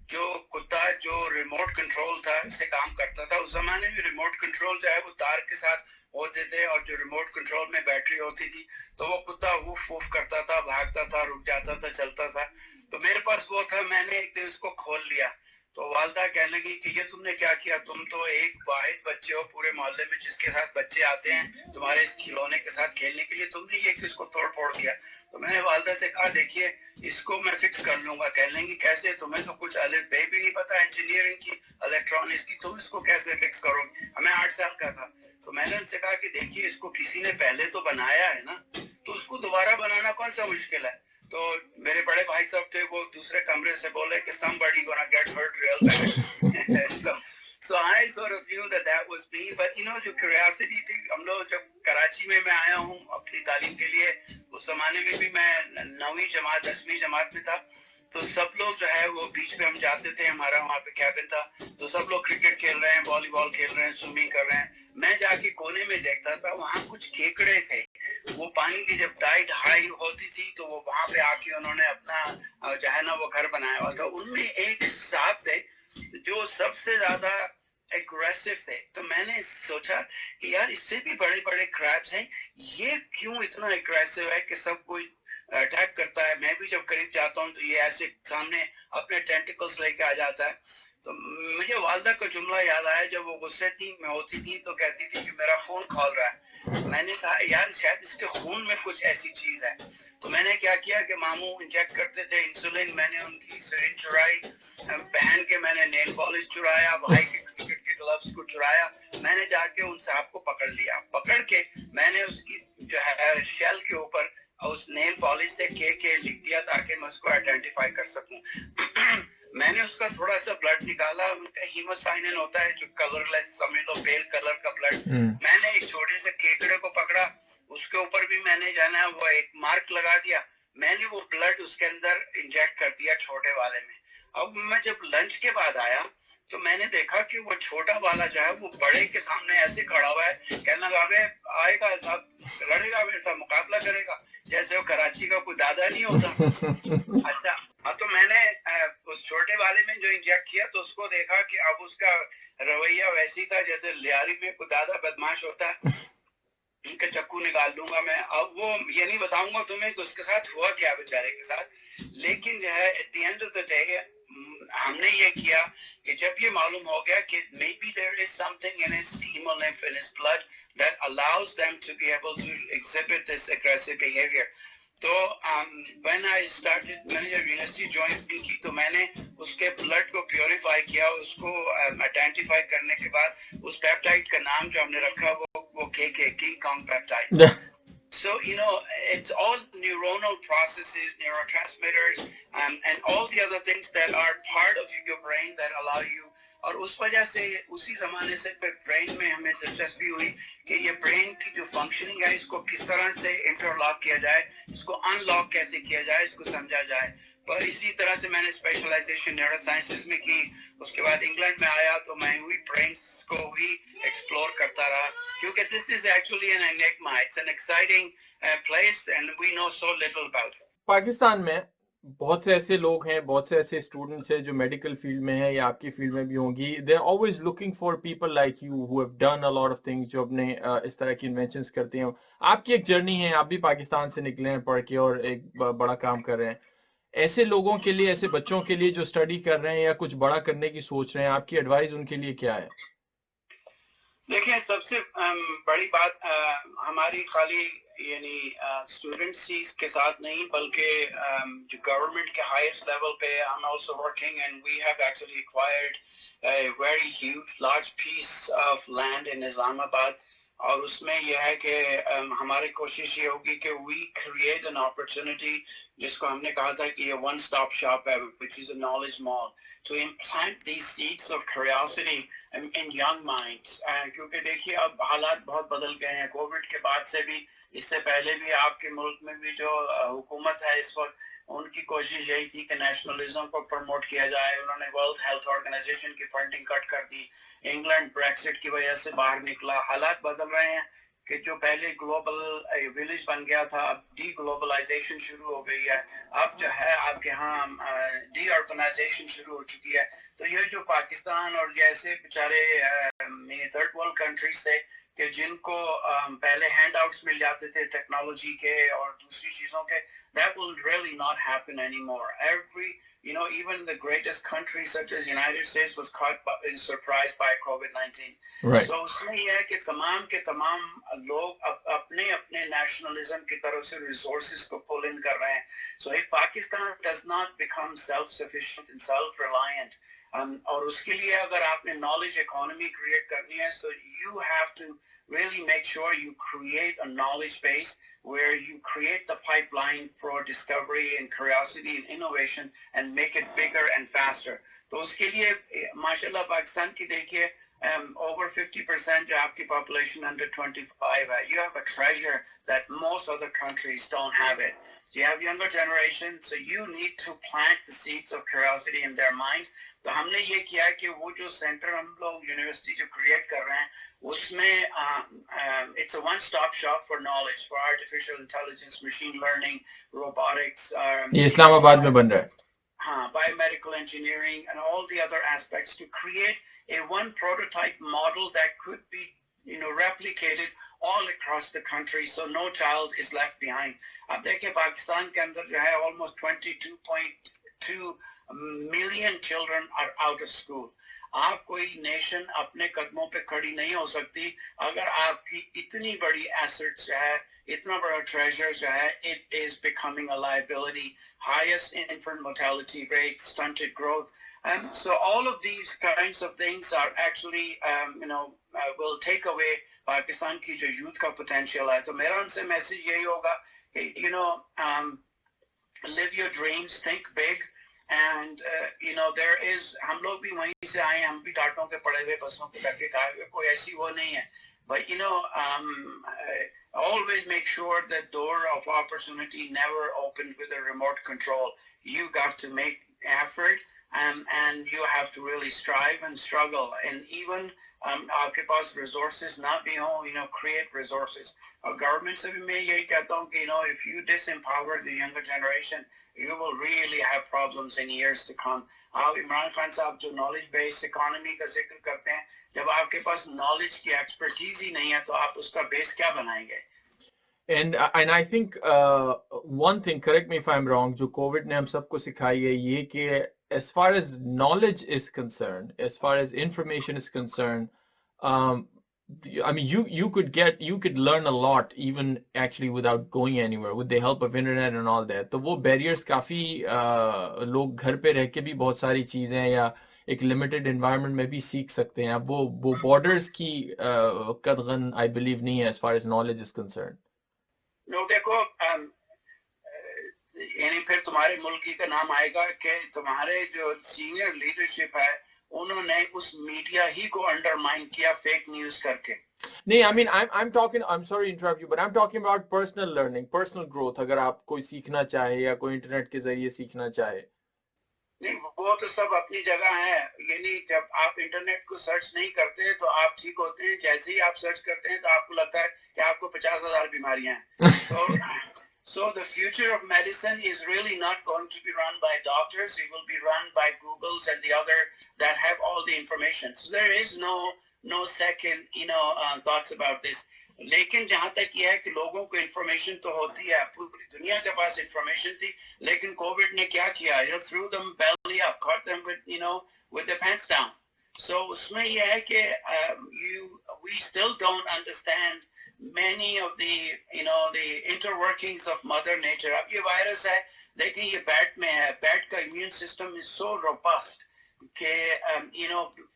جو کتا جو ریموٹ کنٹرول تھا سے کام کرتا تھا. اس زمانے میں ریموٹ کنٹرول جو ہے وہ تار کے ساتھ ہوتے تھے, اور جو ریموٹ کنٹرول میں بیٹری ہوتی تھی تو وہ کتا ووف ووف کرتا تھا, بھاگتا تھا, رک جاتا تھا, چلتا تھا. تو میرے پاس وہ تھا, میں نے ایک دن اس کو کھول لیا تو والدہ کہنے لگی کہ یہ تم نے کیا کیا, تم تو ایک واحد بچے ہو پورے محلے میں جس کے ساتھ بچے آتے ہیں تمہارے اس کھلونے کے ساتھ کھیلنے کے لیے, تم نے یہ کس کو توڑ پھوڑ کیا. تو میں نے والدہ سے کہا دیکھیے اس کو میں فکس کر لوں گا. کہنے لگی کیسے, تمہیں تو کچھ الف بے بھی نہیں پتا انجینئرنگ کی, الیکٹرانکس کی, تم اس کو کیسے فکس کرو گے. میں 8 سال کا تھا. تو میں نے ان سے کہا کہ دیکھیے اس کو کسی نے پہلے تو بنایا ہے نا, تو اس کو دوبارہ بنانا کون سا مشکل ہے. تو میرے بڑے بھائی صاحب تھے, وہ دوسرے کمرے سے بولے کہ somebody gonna get hurt real bad. So I sort of knew that was me, but you know جو curiosity تھی, ہم لوگ جب کراچی میں آیا ہوں اپنی تعلیم کے لیے, اس زمانے میں بھی میں 9ویں جماعت 10ویں جماعت میں تھا, تو سب لوگ جو ہے وہ بیچ میں ہم جاتے تھے, ہمارا وہاں پہ کیبن تھا, تو سب لوگ کرکٹ کھیل رہے ہیں, والی بال کھیل رہے ہیں, سوئمنگ کر رہے ہیں. میں جا کے کونے میں دیکھتا تھا, وہاں کچھ کیکڑے تھے, وہ پانی کی جب ٹائڈ ہائی ہوتی تھی تو وہ وہاں پہ آ کے انہوں نے اپنا جو ہے نا وہ گھر بنایا ہوا تھا. ان میں ایک سانپ تھے जो सबसे ज्यादा एग्रेसिव थे, तो मैंने सोचा कि यार इससे भी बड़े बड़े क्रैब्स हैं, ये क्यों इतना एग्रेसिव है कि सब कोई अटैक करता है. मैं भी जब करीब जाता हूँ तो ये ऐसे सामने अपने टेंटिकल्स लेके आ जाता है. तो मुझे वालदा का जुमला याद आया, जब वो गुस्से थी में होती थी तो कहती थी कि मेरा खून खौल रहा है. मैंने कहा यार शायद इसके खून में कुछ ऐसी चीज है. तो मैंने क्या किया कि मामू इंजेक्ट करते थे इंसुलिन, मैंने उनकी सिरिंज चुराई, बहन के मैंने नेल पॉलिश चुराया, भाई के क्रिकेट के ग्लव्स को चुराया. मैंने जाके उन साहब को पकड़ लिया, पकड़ के मैंने उसकी जो है शेल के ऊपर उस नेल पॉलिश से के लिख दिया ताकि मैं उसको आइडेंटिफाई कर सकूं. मैंने उसका थोड़ा सा ब्लड निकाला, उनका हीमोसाइनिन होता है जो कलरलेस, समझ लो पेल कलर का ब्लड. मैंने एक छोटे से केकड़े को पकड़ा, उसके ऊपर भी मैंने जाना वो एक मार्क लगा दिया. मैंने वो ब्लड उसके अंदर इंजेक्ट कर दिया छोटे वाले में. अब मैं जब लंच के बाद आया तो मैंने देखा कि वो छोटा वाला जो है वो बड़े के सामने ऐसे खड़ा हुआ है, कहने लगा आएगा लड़ेगा मेरे साथ, मुकाबला करेगा, जैसे वो कराची का कोई दादा नहीं होता. अच्छा, तो मैंने उस छोटे वाले में जो इंजेक्ट किया तो उसको देखा कि अब उसका रवैया वैसी था जैसे लियारी में कोई दादा बदमाश होता है, इनका चक्कू निकाल दूंगा मैं. अब वो ये नहीं बताऊंगा तुम्हें कि उसके साथ हुआ क्या बेचारे के साथ, लेकिन जो है eight the end of the day हमने ये किया कि जब ये मालूम हो गया कि maybe there is something in his hemolymph, in his blood that allows them to be able to exhibit this aggressive behavior. तो when I started, मैंने जब यूनिवर्सिटी ज्वाइन की तो मैंने उसके ब्लड को प्योरीफाई किया, उसको आइडेंटिफाई करने के बाद उस पेप्टाइड का नाम जो हमने रखा वो king Kong peptide. So, you know, it's all neuronal processes, neurotransmitters, and all the other things that are part of your brain that allow you. और उस वजह से उसी जमाने से ब्रेन में हमें दिलचस्पी हुई कि ये ब्रेन की जो फंक्शनिंग है इसको किस तरह से इंटरलॉक किया जाए, इसको अनलॉक कैसे किया जाए, इसको समझा जाए. पर इसी तरह से मैंने स्पेशलाइजेशन न्यूरो साइंसेज में की. उसके बाद इंग्लैंड में आया तो मैं हुई ब्रेन्स को भी एक्सप्लोर करता रहा, क्योंकि this is actually an enigma, it's an exciting place and we know so little about it. Pakistan में बहुत से ऐसे लोग हैं, बहुत से ऐसे स्टूडेंट्स हैं जो मेडिकल फील्ड में हैं या आपकी फील्ड में भी होंगी. They are always looking for people like you who have done a lot of things, जो अपने इस तरह की इन्वेंशंस करते हैं. आपकी एक जर्नी है, आप भी पाकिस्तान से निकले हैं पढ़ के और एक बड़ा काम कर रहे हैं. ऐसे लोगों के लिए, ऐसे बच्चों के लिए जो स्टडी कर रहे हैं या कुछ बड़ा करने की सोच रहे हैं, आपकी एडवाइस उनके लिए क्या है? देखिए, सबसे बड़ी बात हमारी खाली यानी स्टूडेंट्स ही के साथ नहीं, बल्कि जो गवर्नमेंट के हाईएस्ट लेवल पे I am also working and we have actually acquired a very huge large piece of land in Islamabad. और उसमें यह है कि हमारी कोशिश ये होगी कि we create an opportunity, जिसको हमने कहा था कि ये one stop shop है, which is a knowledge mall, to implant these seeds of curiosity in young minds. क्योंकि देखिए अब हालात बहुत बदल गए हैं, कोविड के बाद से भी, इससे पहले भी आपके मुल्क में भी जो हुकूमत है इस वक्त, उनकी कोशिश यही थी कि नेशनलिज्म को प्रमोट किया जाए. उन्होंने वर्ल्ड हेल्थ ऑर्गेनाइजेशन की फंडिंग कट कर दी, इंग्लैंड ब्रेक्सिट की वजह से बाहर निकला. हालात बदल रहे हैं कि जो पहले ग्लोबल विलेज बन गया था, अब डी ग्लोबलाइजेशन शुरू हो गई है. अब जो है आपके यहाँ डी अर्बनाइजेशन शुरू हो चुकी है. तो ये जो पाकिस्तान और जैसे बेचारे थर्ड वर्ल्ड कंट्रीज थे कि जिनको पहले हैंड आउट्स मिल जाते थे टेक्नोलॉजी के और दूसरी चीजों के, that will really not happen anymore. Even the greatest country such as United States was caught in surprise by COVID-19. Right. So उसमें यह है कि तमाम के तमाम लोग अपने अपने nationalism की तरफ से resources को pull in कर रहे हैं. So if Pakistan does not become self-sufficient and self-reliant, और उसके लिए अगर आपने knowledge economy create करनी है, so you have to really make sure you create a knowledge base where you create the pipeline for discovery and curiosity and innovation and make it bigger and faster. तो उसके लिए माशाल्लाह पाकिस्तान की देखिए over 50% जो आपकी population under 25 है. You have a treasure that most other countries don't have it. You have younger generation, so you need to plant the seeds of curiosity in their minds. तो हमने ये किया है कि वो जो सेंटर हम लोग यूनिवर्सिटी जो क्रिएट कर रहे हैं उसमें it's a one stop shop for knowledge, for artificial intelligence, machine learning, robotics. ये इस्लामाबाद में बन रहा है. biomedical engineering and all the other aspects to create a one prototype model that could be, replicated all across the country, so no child is left behind. अब देखिए पाकिस्तान के अंदर जो है almost 22.2 million children are out of school. आप कोई nation अपने कदमों पे खड़ी नहीं हो सकती अगर आपकी इतनी बड़ी एसेट्स जो है, इतना बड़ा ट्रेजर जो है, it is becoming a liability. Highest infant mortality rate, stunted growth. So all of these kinds of things are actually, will take away Pakistan की जो यूथ का पोटेंशियल है. तो मेरा उनसे मैसेज यही होगा कि live your dreams, think big. And there is, हम लोग भी वहीं से आए, हम भी टाटों के पड़े हुए बसों पे करके आए हुए, कोई ऐसी वो नहीं है. But always make sure the door of opportunity never opened with a remote control. You got to make effort, and you have to really strive and struggle. And even आपके पास resources ना भी हो, create resources. और government से भी मैं यही कहता हूँ कि if you disempower the younger generation, you will really have problems in years to come. आप इमरान खान साहब जो knowledge based economy का जिक्र करते हैं, जब आपके पास knowledge की expertise ही नहीं है तो आप उसका base क्या बनाएंगे? And I think one thing, correct me if I'm wrong, जो COVID ने हम सबको सिखाई है ये कि as far as knowledge is concerned, as far as information is concerned, I mean, you could learn a lot even actually without going anywhere with the help of internet and all that. तो वो barriers काफी लोग घर पे रह के भी बहुत सारी चीजें या एक limited environment में भी सीख सकते हैं. अब वो borders की कदगन I believe नहीं है as far as knowledge is concerned. No, देखो यानी फिर तुम्हारे मुल्क का नाम आएगा कि तुम्हारे जो सीनियर लीडरशिप है उन्होंने उस मीडिया ही को अंडरमाइन किया फेक न्यूज़ करके. नहीं, I mean I'm talking, I'm sorry to interrupt you, but I'm talking about personal learning, personal growth. अगर आप कोई सीखना चाहे या कोई इंटरनेट के जरिए सीखना चाहे. नहीं, वो तो सब अपनी जगह है. यानी जब आप इंटरनेट को सर्च नहीं करते तो आप ठीक होते हैं. जैसे ही आप सर्च करते हैं तो आपको लगता है कि आपको 50,000 बीमारियां हैं. So the future of medicine is really not going to be run by doctors. It will be run by Googles and the other that have all the information. So there is no second, thoughts about this. लेकिन जहाँ तक ये है कि लोगों को information तो होती है, पूरी दुनिया के पास information थी, लेकिन COVID ने क्या किया? Threw them belly up, caught them with their pants down. So उसमें ये है कि we still don't understand many of the the interworkings of mother nature. अब ये वायरस है, लेकिन ये बैट में है. बैट का immune system is so robust कि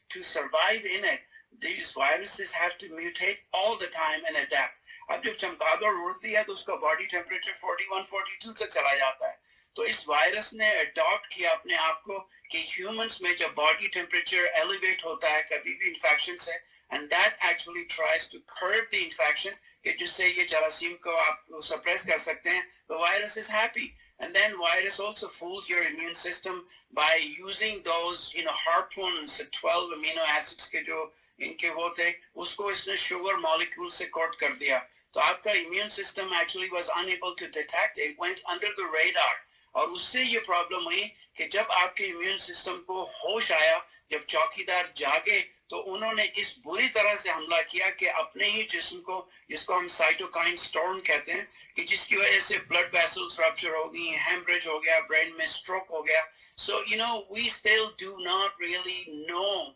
to survive in it, these viruses have to mutate all the time and adapt. अब जब चमगादड़ उड़ती है तो उसका body temperature 41-42 तक चला जाता है. तो इस वायरस ने adopt किया अपने आप को कि humans में जब body temperature elevate होता है कभी भी infection से, and that actually tries to curb the infection कि जिससे ये जरासीम को आप suppress कर सकते हैं. The virus is happy, and then virus also fools your immune system by using those harpoons, 12 amino acids के जो इनके वो थे, उसको इसने sugar molecule से coat कर दिया. तो आपका immune system actually was unable to detect. It went under the radar. और उससे ये प्रॉब्लम हुई कि जब आपके इम्यून सिस्टम को होश आया, जब चौकीदार जागे, तो उन्होंने इस बुरी तरह से हमला किया कि अपने ही जिस्म को, जिसको हम साइटोकाइन स्टॉर्म कहते हैं, कि जिसकी वजह से ब्लड वेसल्स रप्चर हो गई, हेमरेज हो गया, ब्रेन में स्ट्रोक हो गया. So we still do not really know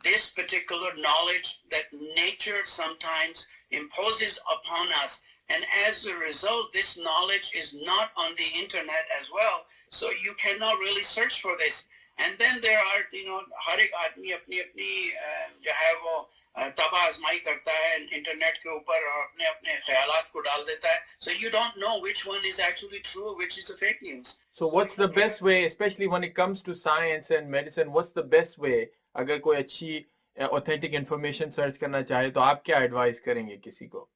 this particular knowledge that nature sometimes imposes upon us. And as a result, this knowledge is not on the internet as well. So you cannot really search for this. And then there are, हर एक आदमी अपनी जो है वो तबाह आजमाई करता है internet के ऊपर और अपने ख्यालात को डाल देता है. So you don't know which one is actually true, which is a fake news. So what's the best way, especially when it comes to science and medicine, what's the best way? अगर कोई अच्छी authentic information search करना चाहे तो आप क्या advise करेंगे किसी को?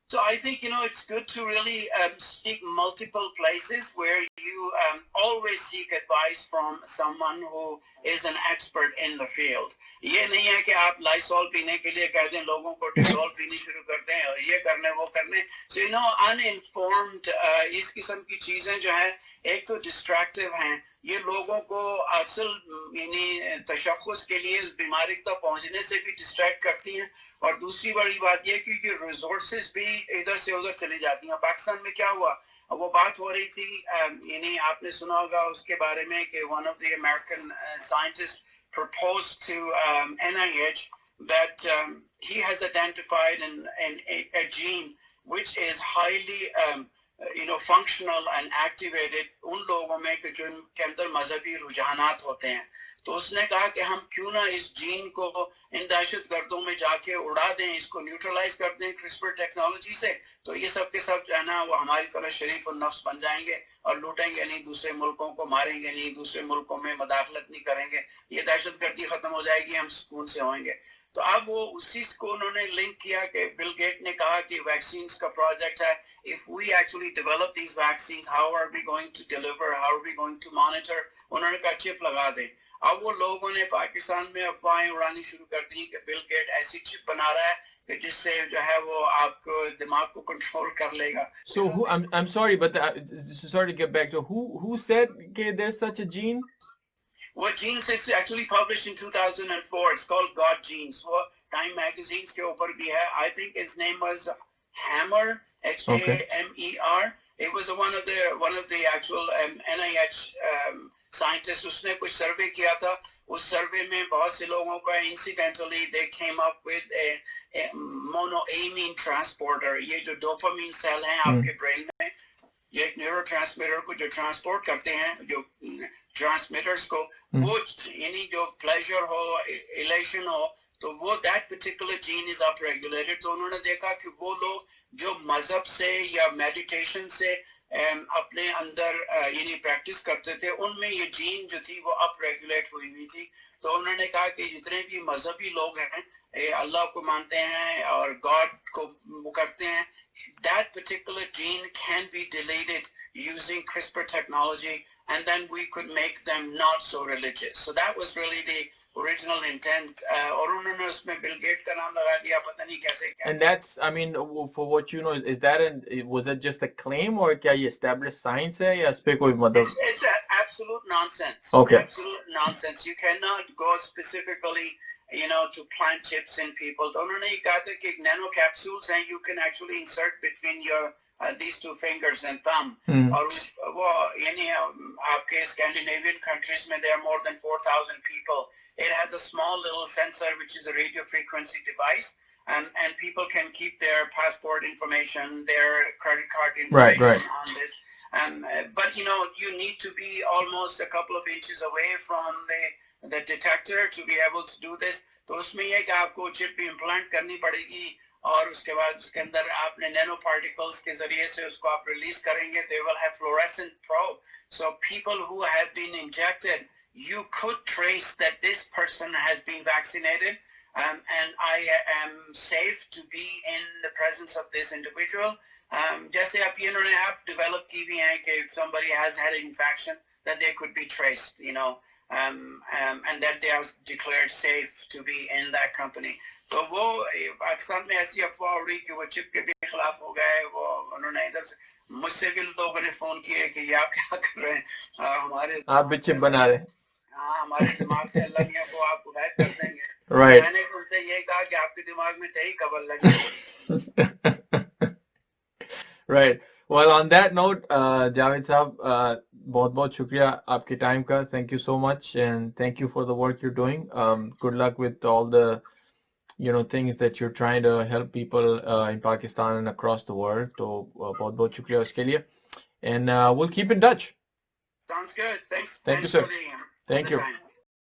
So I think, it's good to really seek multiple places where you always seek advice from someone who is an expert in the field. ये नहीं है कि आप Lysol पीने के लिए कह दें लोगों को Dettol पीनी शुरू कर दें और ये करने वो करने. So uninformed इस किस्म की चीजें जो हैं एक तो distractive हैं, یہ لوگوں کو اصل یعنی تشخص کے لیے بیماری تک پہنچنے سے بھی ڈسٹریکٹ کرتی ہیں، اور دوسری بڑی بات یہ کہ یہ ریسورسز بھی ادھر سے ادھر چلی جاتی ہیں. پاکستان میں کیا ہوا، وہ بات ہو رہی تھی یعنی آپ نے سنا ہوگا اس کے بارے میں کہ one of the American scientists proposed to NIH that he has identified a gene which is highly functional and activated ان لوگوں میں کہ جن کے اندر مذہبی رجحانات ہوتے ہیں. تو اس نے کہا کہ ہم کیوں نہ اس جین کو ان دہشت گردوں میں جا کے اڑا دیں، اس کو نیوٹرلائز کر دیں کرسپر ٹیکنالوجی سے، تو یہ سب کے سب جو ہے نا وہ ہماری طرح شریف النفس بن جائیں گے اور لوٹیں گے نہیں، دوسرے ملکوں کو ماریں گے نہیں، دوسرے ملکوں میں مداخلت نہیں کریں گے، یہ دہشت گردی ختم ہو جائے گی، ہم سکون سے ہوئیں گے. تو اب وہ اسی کو انہوں نے لنک کیا کہ بل گیٹ نے کہا کہ ویکسینز کا پروجیکٹ ہے. If we actually develop these vaccines, how are we going to deliver? How are we going to monitor? انہوں نے کہا چپ لگا دیں. اب وہ لوگوں نے پاکستان میں افواہیں اڑانی شروع کر دی کہ بل گیٹ ایسی چپ بنا رہا ہے کہ جس سے جو ہے وہ آپ کو دماغ کو کنٹرول کر لے گا. So I'm sorry, but sorry to get back to who said that there's such a gene? What genes is actually published in 2004. It's called God Genes. وہ Time Magazines کے اوپر بھی ہے. I think his name was Hammer, H-A-M-E-R. It was one of the actual NIH scientists. اس نے کچھ survey کیا تھا. اس survey میں بہت سے لوگوں کا incidentally they came up with a monoamine transporter. یہ جو ڈوپامین سیل ہیں آپ کے برین میں، یہ ایک نیورو ٹرانسمیٹر کو جو ٹرانسپورٹ کرتے ہیں، جو ٹرانسمیٹرز کو، وہ یعنی جو پلیجر ہو، ایلیشن ہو، تو وہ that particular gene is upregulated. تو انہوں نے دیکھا کہ وہ لوگ جو مذہب سے یا میڈیٹیشن سے اپنے اندر یعنی پریکٹس کرتے تھے، ان میں یہ جین جو تھی وہ اپ ریگولیٹ ہوئی تھی. تو انہوں نے کہا کہ جتنے بھی مذہبی لوگ ہیں، اللہ کو مانتے ہیں اور گاڈ کو وہ کرتے ہیں، that particular gene can be deleted using CRISPR technology, and then we could make them not so religious. So that was really the original intent. اور انہوں نے اس میں بل گیٹ کا نام لگا دیا، پتہ نہیں کیسے کیا. And that's, I mean, for what you know, was that just a claim or کیا یہ established science ہے یا اس پہ کوئی مطلب؟ It's absolute nonsense. Okay. Absolute nonsense. You cannot go specifically to plant chips in people. تو انہوں نے یہ کہا تھا کہ نینو کیپسولز ہیں، you can actually insert between your these two fingers and thumb. اور وہ یعنی آپ کے اسکینڈینیوین کنٹریز میں there are more than 4,000 people. It has a small little sensor which is a radio frequency device, and people can keep their passport information, their credit card information on this. But you need to be almost a couple of inches away from the detector to be able to do this. تو اس میں یہ کہ آپ کو چپ بھی implant کرنی پڑے گی، اور اس کے بعد اس کے اندر آپ نے نینو پارٹیکلز کے ذریعے سے اس کو آپ ریلیز کریں گے. They will have fluorescent probe. So people who have been injected, you could trace that this person has been vaccinated, and I am safe to be in the presence of this individual. جیسے اب انہوں نے app develop کی بھی ہیں کہ if somebody has had an infection, that they could be traced, and that they are declared safe to be in that company. تو وہ پاکستان میں ایسی افواہ اڑی کہ وہ چپ کے بھی خلاف ہو گئے. وہ انہوں نے ادھر سے مجھ سے بھی لوگوں نے فون کیے کہ یہ آپ کیا کر رہے ہیں، ہمارے آپ بھی چپ بنا رہے ہیں. ہاں، ہمارے دماغ سے اللہ نے وہ آپ کو غائب کر دیں گے. Right. میں نے ان سے یہ کہا کہ آپ کے دماغ میں تھی قبل لگی. Right. Well, on that note, Javed صاحب, بہت بہت شکریہ آپ کے ٹائم کا. Thank you so much, and thank you for the work you're doing. Good luck with all the things that you're trying to help people in Pakistan and across the world. تو بہت بہت شکریہ اس کے لیے, and we'll keep in touch. Sounds good. Thanks. Thank you, sir. For the, Thank you. time.